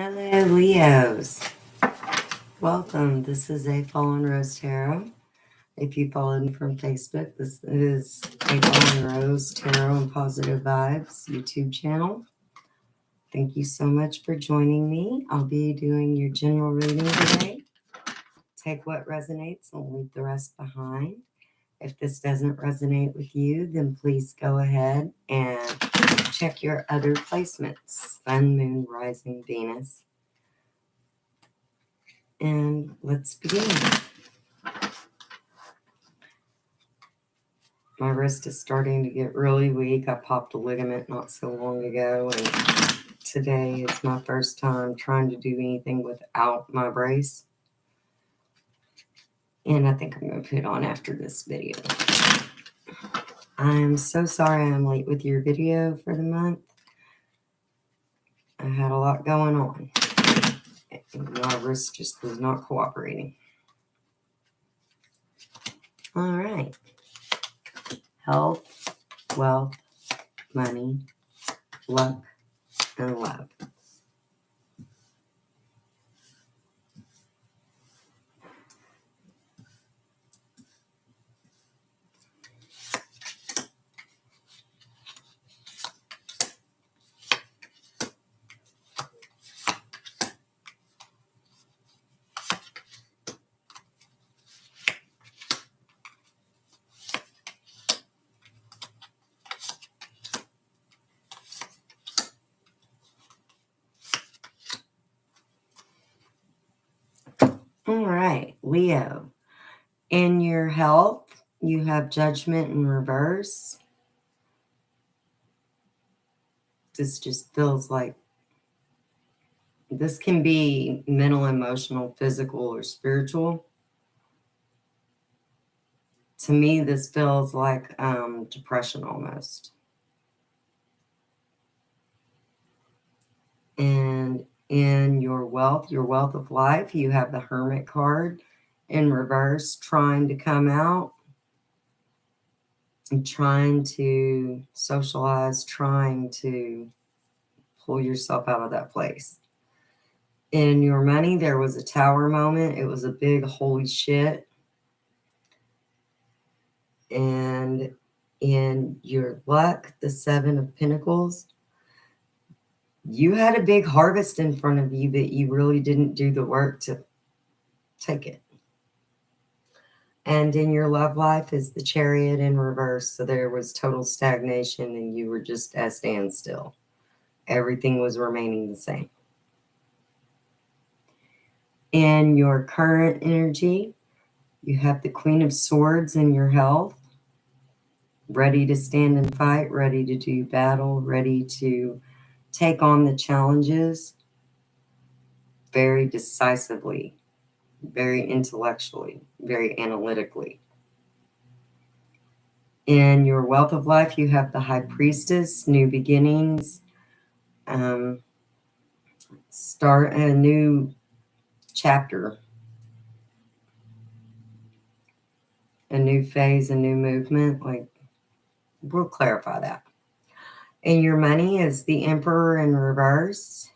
Hello, Leos. Welcome. This is A Fallen Rose Tarot. If you followed me from Facebook, this is A Fallen Rose Tarot and Positive Vibes YouTube channel. Thank you so much for joining me. I'll be doing your general reading today. Take what resonates and leave the rest behind. If this doesn't resonate with you, then please go ahead and check your other placements. Sun, Moon, Rising, Venus. And let's begin. My wrist is starting to get really weak. I popped a ligament not so long ago, and today is my first time trying to do anything without my brace. And I think I'm going to put it on after this video. I'm so sorry I'm late with your video for the month. I had a lot going on. My wrist just was not cooperating. All right. Health, wealth, money, luck, and love. All right, Leo. In your health, you have Judgment in reverse. This just feels like this can be mental, emotional, physical, or spiritual. To me, this feels like depression almost. And in your wealth of life, you have the Hermit card in reverse, trying to come out and trying to socialize, trying to pull yourself out of that place. In your money, there was a Tower moment. It was a big holy shit. And in your luck, the Seven of Pentacles, you had a big harvest in front of you, but you really didn't do the work to take it. And in your love life is the Chariot in reverse. So there was total stagnation and you were just at standstill. Everything was remaining the same. In your current energy, you have the Queen of Swords in your health, ready to stand and fight, ready to do battle, ready to take on the challenges very decisively, very intellectually, very analytically. In your wealth of life, you have the High Priestess, new beginnings, start a new chapter, a new phase, a new movement. Like, we'll clarify that. In your money is the Emperor in reverse.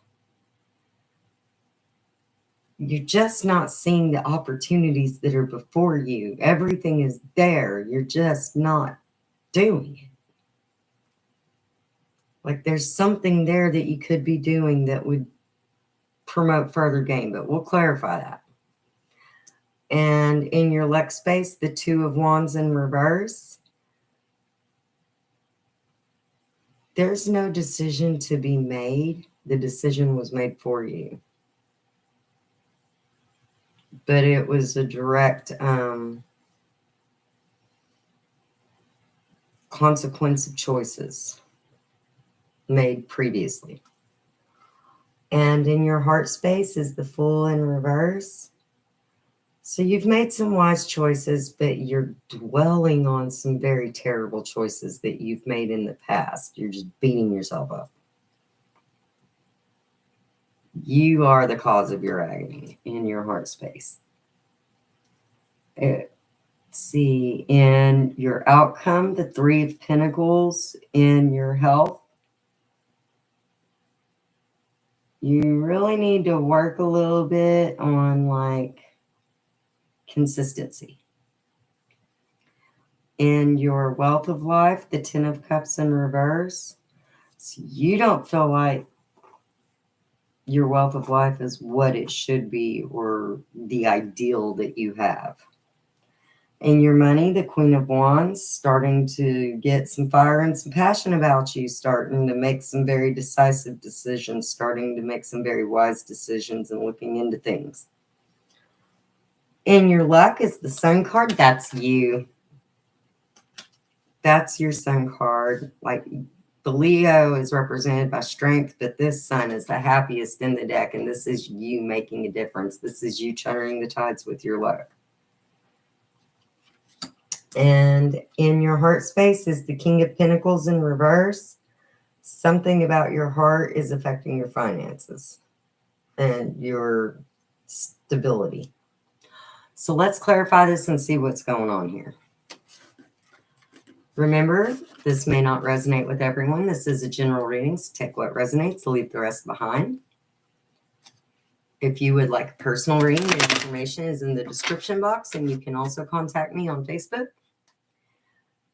You're just not seeing the opportunities that are before you. Everything is there. You're just not doing it. Like, there's something there that you could be doing that would promote further gain, but we'll clarify that. And in your luck space, the Two of Wands in reverse. There's no decision to be made. The decision was made for you. But it was a direct consequence of choices made previously. And in your heart space is the Fool in reverse. So you've made some wise choices, but you're dwelling on some very terrible choices that you've made in the past. You're just beating yourself up. You are the cause of your agony in your heart space. Let's see, in your outcome, the Three of Pentacles. In your health, You really need to work a little bit on like consistency. In your wealth of life, the 10 of Cups in reverse, so you don't feel like your wealth of life is what it should be or the ideal that you have. In your money, the Queen of Wands, starting to get some fire and some passion about you, starting to make some very decisive decisions, starting to make some very wise decisions and looking into things. In your luck is the Sun card. That's you. That's your Sun card. Like the Leo is represented by strength, but this Sun is the happiest in the deck, and this is you making a difference. This is you turning the tides with your luck. And in your heart space is the King of Pentacles in reverse. Something about your heart is affecting your finances and your stability. So let's clarify this and see what's going on here. Remember, this may not resonate with everyone. This is a general reading, so take what resonates, leave the rest behind. If you would like a personal reading, the information is in the description box, and you can also contact me on Facebook.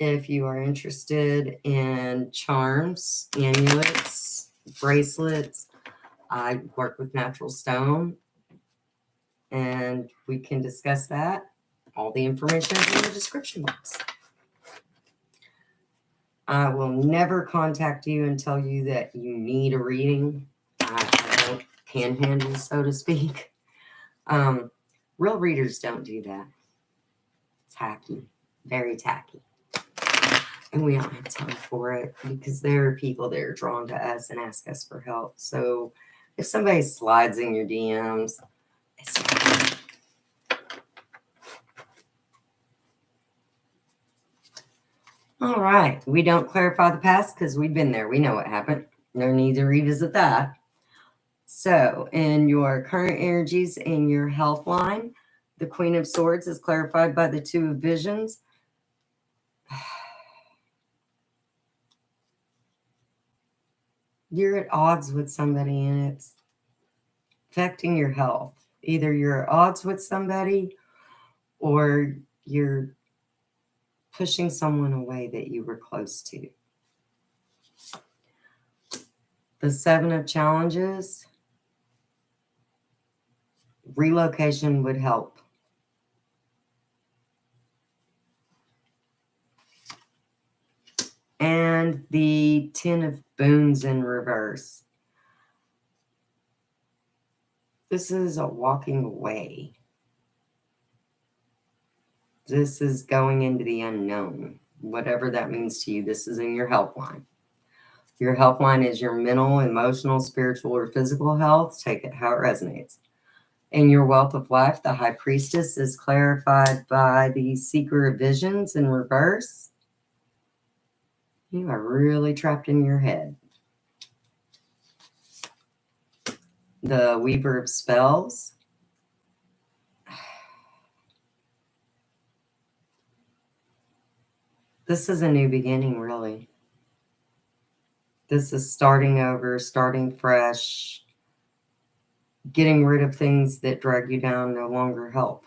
If you are interested in charms, amulets, bracelets, I work with natural stone, and we can discuss that. All the information is in the description box. I will never contact you and tell you that you need a reading. I don't panhandle, so to speak. Real readers don't do that. It's tacky, very tacky. And we don't have time for it because there are people that are drawn to us and ask us for help. So if somebody slides in your DMs, it's fine. All right. We don't clarify the past because we've been there. We know what happened. No need to revisit that. So in your current energies in your health line, the Queen of Swords is clarified by the Two of Visions. You're at odds with somebody and it's affecting your health. Either you're at odds with somebody or you're pushing someone away that you were close to. The Seven of Challenges, relocation would help. And the Ten of Boons in reverse. This is a walking away. This is going into the unknown, whatever that means to you. This is in your health line. Your health line is your mental, emotional, spiritual, or physical health. Take it how it resonates. In your wealth of life, the High Priestess is clarified by the Seeker of Visions in reverse. You are really trapped in your head. The Weaver of Spells. This is a new beginning, really. This is starting over, starting fresh. Getting rid of things that drag you down no longer help.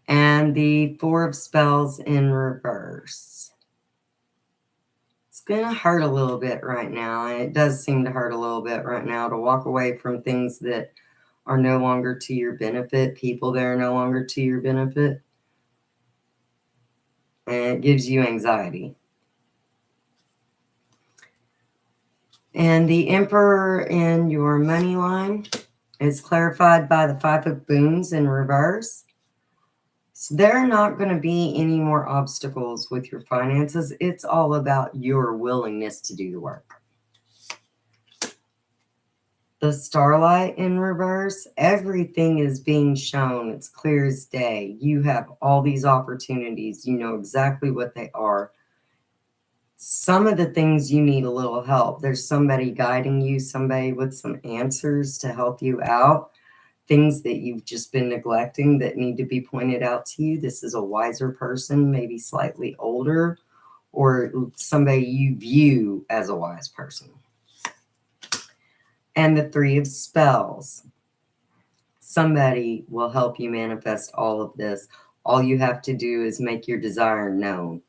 And the Four of Spells in reverse. It's going to hurt a little bit right now. And it does seem to hurt a little bit right now to walk away from things that are no longer to your benefit, people that are no longer to your benefit. And it gives you anxiety. And the Emperor in your money line is clarified by the Five of Boons in reverse. So there are not going to be any more obstacles with your finances. It's all about your willingness to do the work. The Starlight in reverse, everything is being shown. It's clear as day. You have all these opportunities. You know exactly what they are. Some of the things you need a little help. There's somebody guiding you, somebody with some answers to help you out. Things that you've just been neglecting that need to be pointed out to you. This is a wiser person, maybe slightly older, or somebody you view as a wise person. and the Three of Spells. Somebody will help you manifest all of this. All you have to do is make your desire known.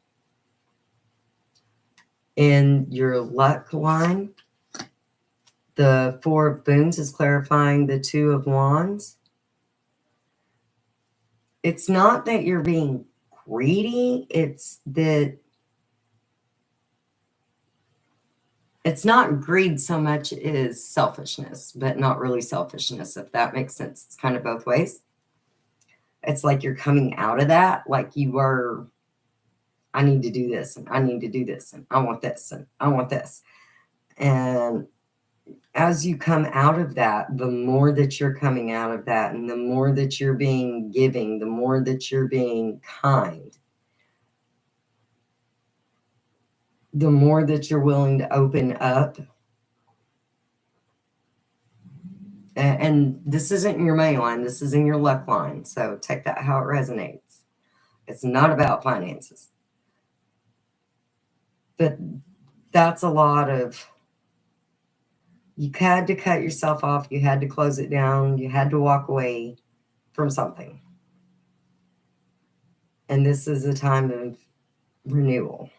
In your luck line, the Four of Boons is clarifying the Two of Wands. It's not that you're being greedy, it's that it's not greed so much as selfishness, but not really selfishness, if that makes sense. It's kind of both ways. It's like you're coming out of that, like you were, I need to do this, and I need to do this, and I want this, and I want this. And as you come out of that, the more that you're coming out of that, and the more that you're being giving, the more that you're being kind, the more that you're willing to open up. And this isn't in your money line, this is in your luck line. So take that how it resonates. It's not about finances. But that's a lot of, you had to cut yourself off, you had to close it down, you had to walk away from something. And this is a time of renewal.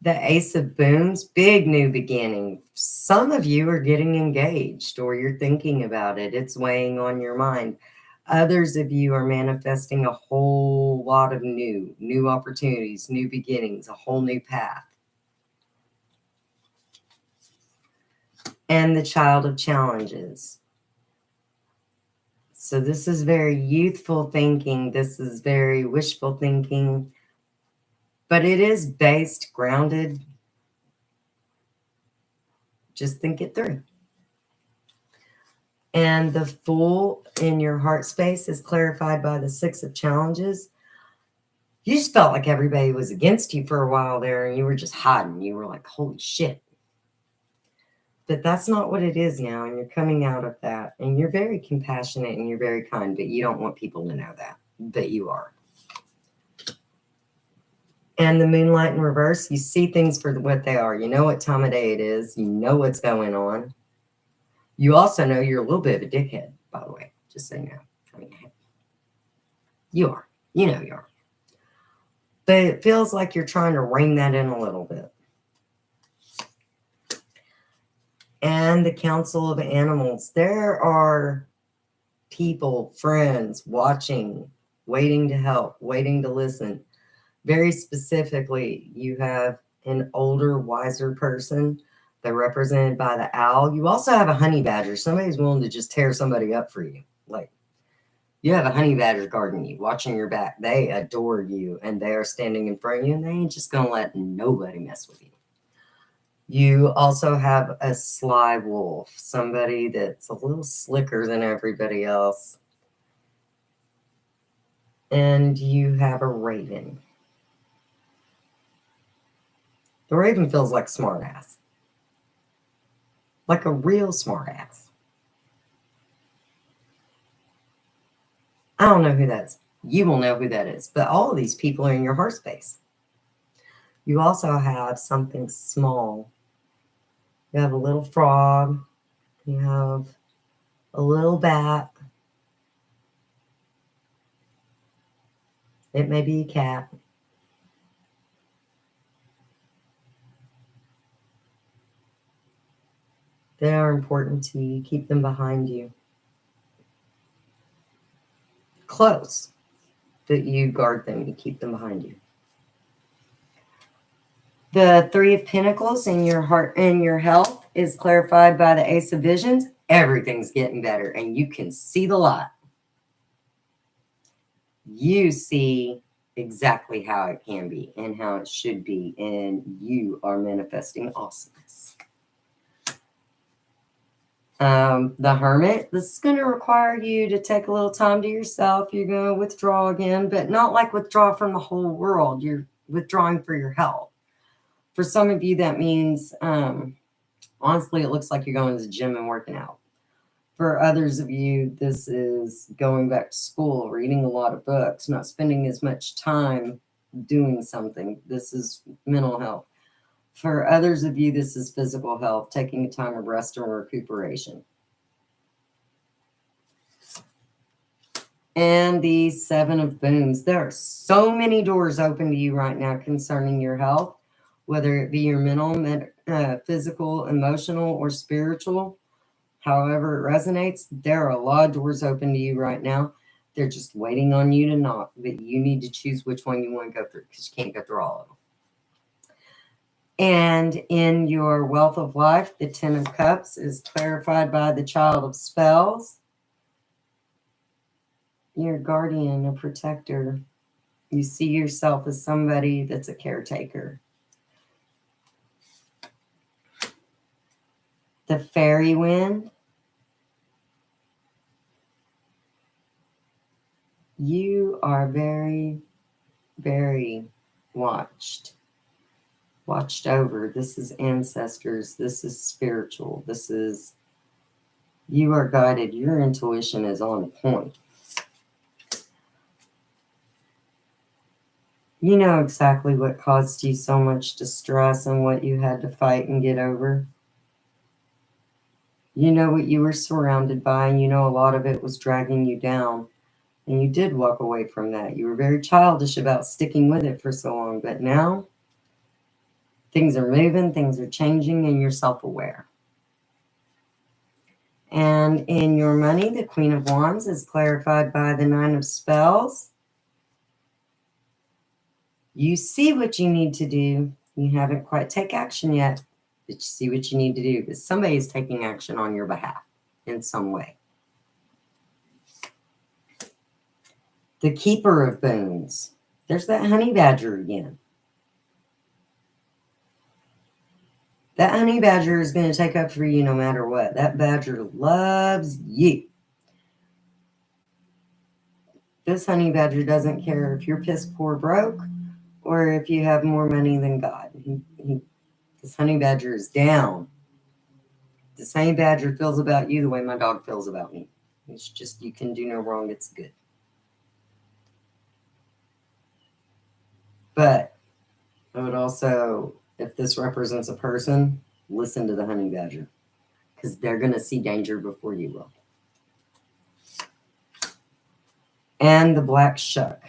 The Ace of Boons, big new beginning. Some of you are getting engaged or you're thinking about it. It's weighing on your mind. Others of you are manifesting a whole lot of new opportunities, new beginnings, a whole new path. And the Child of Challenges. So this is very youthful thinking. This is very wishful thinking. But it is based, grounded. Just think it through. And the Fool in your heart space is clarified by the Six of Challenges. You just felt like everybody was against you for a while there, and you were just hiding. You were like, holy shit. But that's not what it is now, and you're coming out of that. And you're very compassionate and you're very kind, but you don't want people to know that. But you are. And the Moonlight in reverse, you see things for what they are. You know what time of day it is. You know what's going on. You also know you're a little bit of a dickhead, by the way, just so you know. I mean, you are. You know you are. But it feels like you're trying to rein that in a little bit. And the Council of Animals. There are people, friends, watching, waiting to help, waiting to listen. Very specifically, you have an older, wiser person. They're represented by the owl. You also have a honey badger. Somebody's willing to just tear somebody up for you. Like, you have a honey badger guarding you, watching your back. They adore you, and they are standing in front of you, and they ain't just going to let nobody mess with you. You also have a sly wolf, somebody that's a little slicker than everybody else. And you have a raven. The raven feels like a smart ass. Like a real smart ass. I don't know who that is. You will know who that is. But all of these people are in your heart space. You also have something small. You have a little frog. You have a little bat. It may be a cat. They are important to you. Keep them behind you. Close, but you guard them. You keep them behind you. The Three of Pentacles in your heart and your health is clarified by the Ace of Visions. Everything's getting better, and you can see the light. You see exactly how it can be and how it should be, and you are manifesting awesomeness. The Hermit, this is going to require you to take a little time to yourself. You're going to withdraw again, but not like withdraw from the whole world. You're withdrawing for your health. For some of you, that means, honestly, it looks like you're going to the gym and working out. For others of you, this is going back to school, reading a lot of books, not spending as much time doing something. This is mental health. For others of you, this is physical health, taking a time of rest and recuperation. And the Seven of Spoons. There are so many doors open to you right now concerning your health, whether it be your mental, physical, emotional, or spiritual. However it resonates, there are a lot of doors open to you right now. They're just waiting on you to knock, but you need to choose which one you want to go through because you can't go through all of them. And in your wealth of life, the Ten of Cups is clarified by the Child of Spells. You're a guardian, a protector. You see yourself as somebody that's a caretaker. The Fairy Wind. You are very, very watched over. This is ancestors. This is spiritual. This is, you are guided. Your intuition is on point. You know exactly what caused you so much distress and what you had to fight and get over. You know what you were surrounded by, and you know a lot of it was dragging you down. And you did walk away from that. You were very childish about sticking with it for so long. But now, things are moving, things are changing, and you're self-aware. And in your money, the Queen of Wands is clarified by the Nine of Spells. You see what you need to do. You haven't quite taken action yet, but you see what you need to do. Because somebody is taking action on your behalf in some way. The Keeper of Boons. There's that honey badger again. That honey badger is going to take up for you no matter what. That badger loves you. This honey badger doesn't care if you're piss poor broke or if you have more money than God. This honey badger is down. This honey badger feels about you the way my dog feels about me. It's just, you can do no wrong. It's good. But I would also, if this represents a person, listen to the honey badger, because they're going to see danger before you will. And the Black Shuck.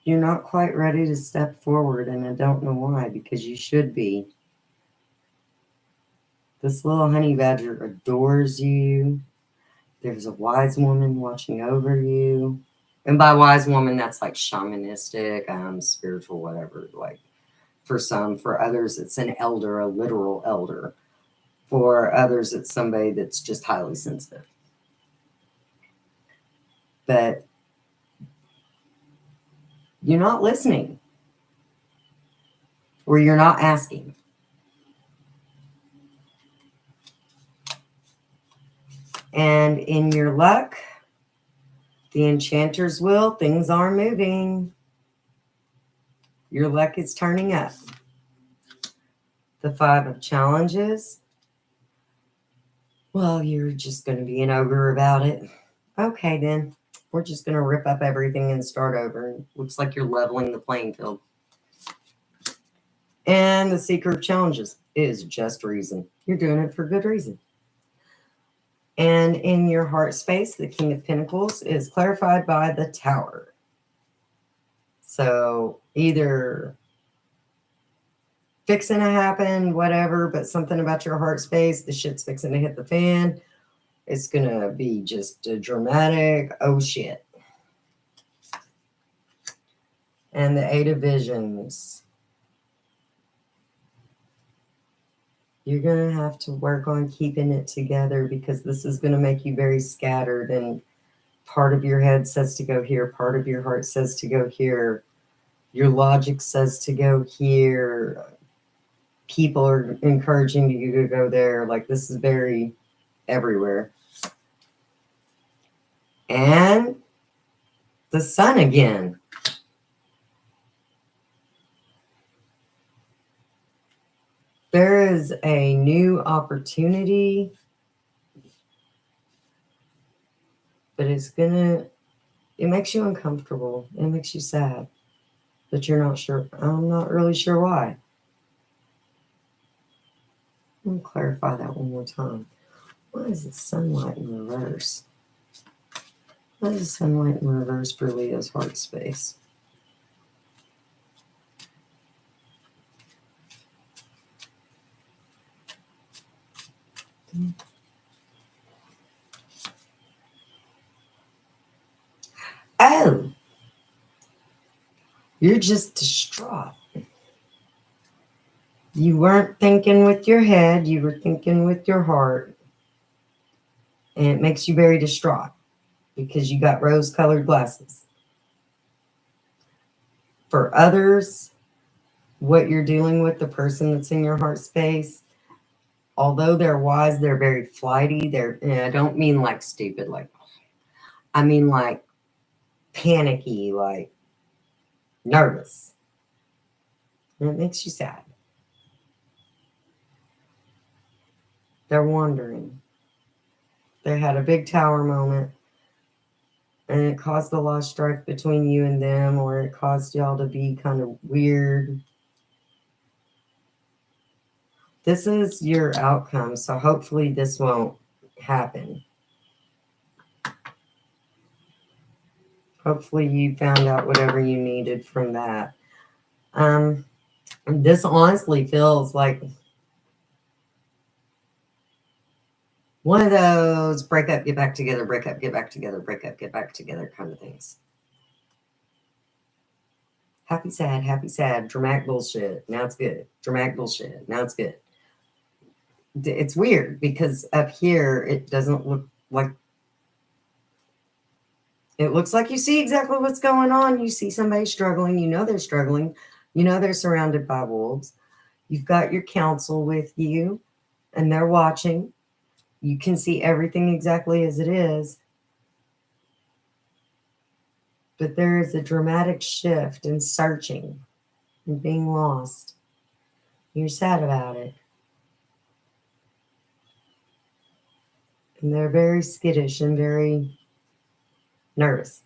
You're not quite ready to step forward, and I don't know why, because you should be. This little honey badger adores you. There's a wise woman watching over you. And by wise woman, that's like shamanistic, spiritual, whatever. Like for some, for others, it's an elder, a literal elder. For others, it's somebody that's just highly sensitive. But you're not listening. Or you're not asking. And in your luck, the Enchanter's Wheel, things are moving. Your luck is turning up. The Five of Challenges. Well, you're just going to be an ogre about it. Okay, then. We're just going to rip up everything and start over. Looks like you're leveling the playing field. And the Seeker of Challenges is just reason. You're doing it for good reason. And in your heart space, the King of Pentacles is clarified by the Tower. So either fixing to happen, whatever, but something about your heart space, the shit's fixing to hit the fan. It's going to be just a dramatic, oh shit. And the Eight of Visions. You're going to have to work on keeping it together, because this is going to make you very scattered, and part of your head says to go here, part of your heart says to go here, your logic says to go here, people are encouraging you to go there. Like, this is very everywhere. And the Sun again. There is a new opportunity, but it's going to It makes you uncomfortable. It makes you sad. But you're not sure. I'm not really sure why. Let me clarify that one more time. Why is it sunlight in reverse? What is sunlight in reverse for Leo's heart space? Oh, you're just distraught. You weren't thinking with your head, you were thinking with your heart. And it makes you very distraught because you got rose-colored glasses. For others, what you're dealing with, the person that's in your heart space, although they're wise, they're very flighty. I don't mean like stupid, I mean like panicky, like nervous. And it makes you sad. They're wandering. They had a big tower moment, and it caused a lot of strife between you and them, or it caused y'all to be kind of weird. This is your outcome, so hopefully this won't happen. Hopefully you found out whatever you needed from that. This honestly feels like one of those break up, get back together, break up, get back together, break up, get back together kind of things. Happy, sad, dramatic bullshit. Now it's good. Dramatic bullshit. Now it's good. It's weird because up here, it doesn't look like, it looks like you see exactly what's going on. You see somebody struggling. You know they're struggling. You know they're surrounded by wolves. You've got your counsel with you and they're watching. You can see everything exactly as it is. But there is a dramatic shift in searching and being lost. You're sad about it. And they're very skittish and very nervous.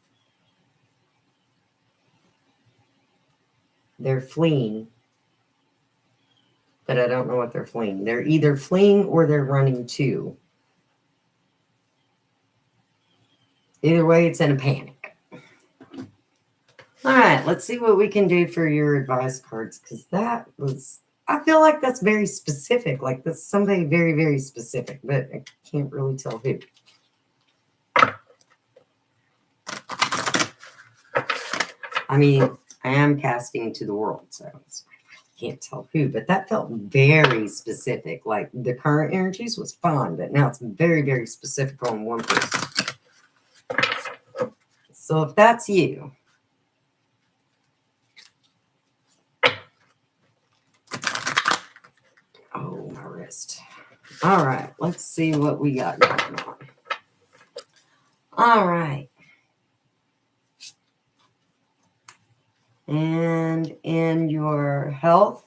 They're fleeing. But I don't know what they're fleeing. They're either fleeing or they're running too. Either way, it's in a panic. All right, let's see what we can do for your advice cards, because that was, I feel like that's very specific. Like that's somebody very, very specific, but I can't really tell who. I mean, I am casting to the world, so I can't tell who, but that felt very specific. Like the current energies was fun, but now it's very, very specific on one person. So if that's you, oh, my wrist. All right, let's see what we got going on. All right. And in your health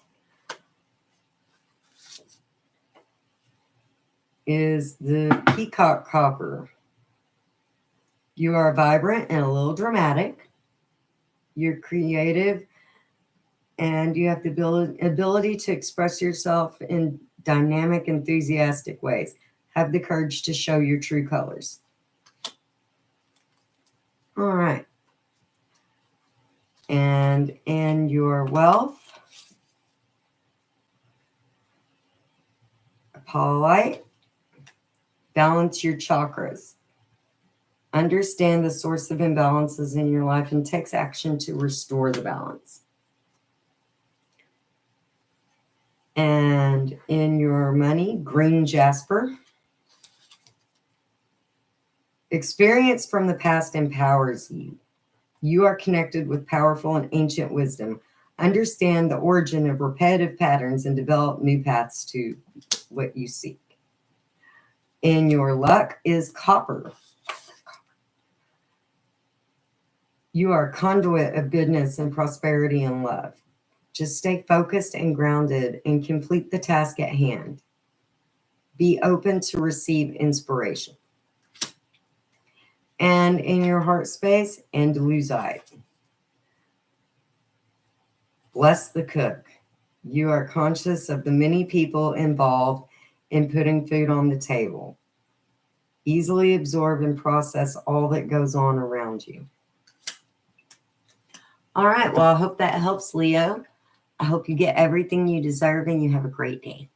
is the peacock copper. You are vibrant and a little dramatic. You're creative and you have the ability to express yourself in dynamic, enthusiastic ways. Have the courage to show your true colors. All right. And in your wealth, Apollite, balance your chakras. Understand the source of imbalances in your life and takes action to restore the balance. And in your money, green jasper. Experience from the past empowers you. You are connected with powerful and ancient wisdom. Understand the origin of repetitive patterns and develop new paths to what you seek. In your luck is copper. You are a conduit of goodness and prosperity and love. Just stay focused and grounded and complete the task at hand. Be open to receive inspiration. And in your heart space, Andaluzite. Bless the cook. You are conscious of the many people involved in putting food on the table. Easily absorb and process all that goes on around you. All right. Well, I hope that helps, Leo. I hope you get everything you deserve and you have a great day.